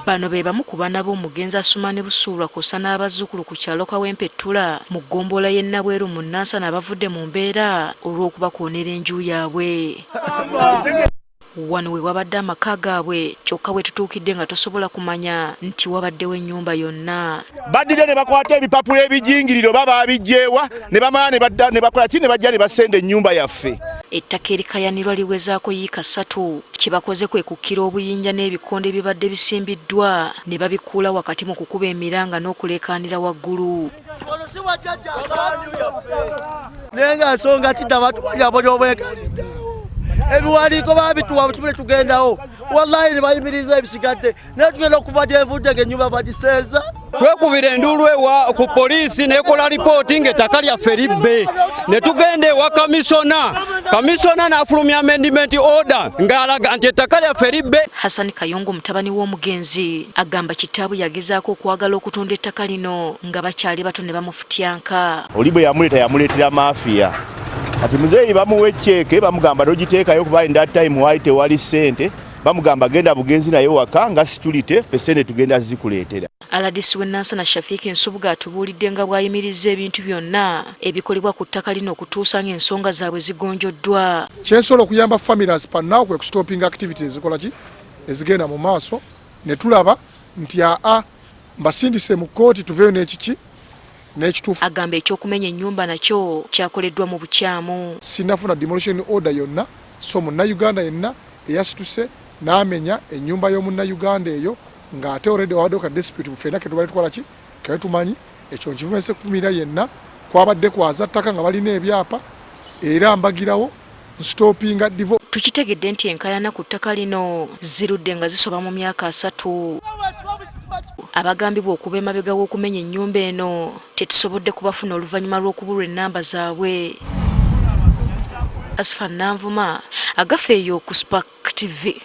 Bano be bamu ku baana b'omugenzi Asumani Busuulwa kw'ossa n'abazzukulu ku kyalo Kawempettula mu ggombolola y'e Nabweru mu Nansana abavudde mu mbeera olw'okuba kwonera enju yaabwe. Wano we wabadde amaka gaabwe kyokka we tutuukidde nga tosobola kumanya nti wabaddewo ennyumba yonna. Baddire ne bakwata ebipapula ebijingiriro baba abijjeewa ne bamala ne bakola ki ne bajja ne basenda ennyumba yaffe. Ettaka erikayanirwa liwezaako yiika 3 kye bakoze kwe kukkira obuyinja n'ebikonde ebibadde bisimbiddwa ne babikuula wakati mu kukuba emiranga n'okuleekaanira waggulu. Naye nga nsonga tidda batuwanyabonye obwekalidde ebiwandiiko babituwa butubule tugendawo wallahi ne bayimiriza ebisigadde naye tugenda okuva gyevudde ng'ennyumba bagiseeza. Twekubira enduulu ewa ku poliisi n'ekola lipooti ng'ettaka lyaffe libbe ne tugenda ewa kamisona n'afulumya amendment order ng'alaga nti ettaka lyaffe libbe. Hassan Kayongo mutabani w'omugenzi agamba kitaabu yagezaako okwagala okutunda ettaka lino nga bakyali bato ne bamufutyanka. Oli bwe yamuleetera mafiya ati muzeeyi bamuwa ekyeke bamugamba n'ogiteekayo kuba in that time waali tewali ssente bamugamba genda bugenzi naye waka nga situlite ffe ssente tugenda zikuleetera. Aladisi w'e Nansana Shafiiki Nsubuga atubuulidde nga bw'ayimiriza ebintu byonna ebikolebwa ku ttaka lino okutuusa ng'ensonga zaabwe zigonjoddwa. Kyensobola okuyamba families pannawo kwe kustopping activities ezikola ki ezigenda mu maaso ne tulaba nti mbasindise mu kkooti tuveeyo n'ekiki n'ekituufu. Agamba ekyokumenya ennyumba nakyo kyakoleddwa mu bukyamu. Sinnafuna demolition order yonna so munnayuganda yenna eyasituse n'amenya ennyumba y'omunnayuganda eyo ng'ate already wawaddewo ka dispute ffenna ke tubale tukola ki ke tumanyi ekyo nkivumese kukumira yenna kwabadde kwaza ttaka nga balina ebyapa era mbagirawo stoppinga divo. Tukitegedde nti enkayana ku ttaka lino zirudde nga zisoba mu myaka 3. Abagambibwa okuba emabega w'okumenya ennyumba eno tetusobodde kubafuna oluvannyuma lw'okubulwa ennamba zaabwe. Asfa Nanvuma, Agafeeyo ku Spark TV.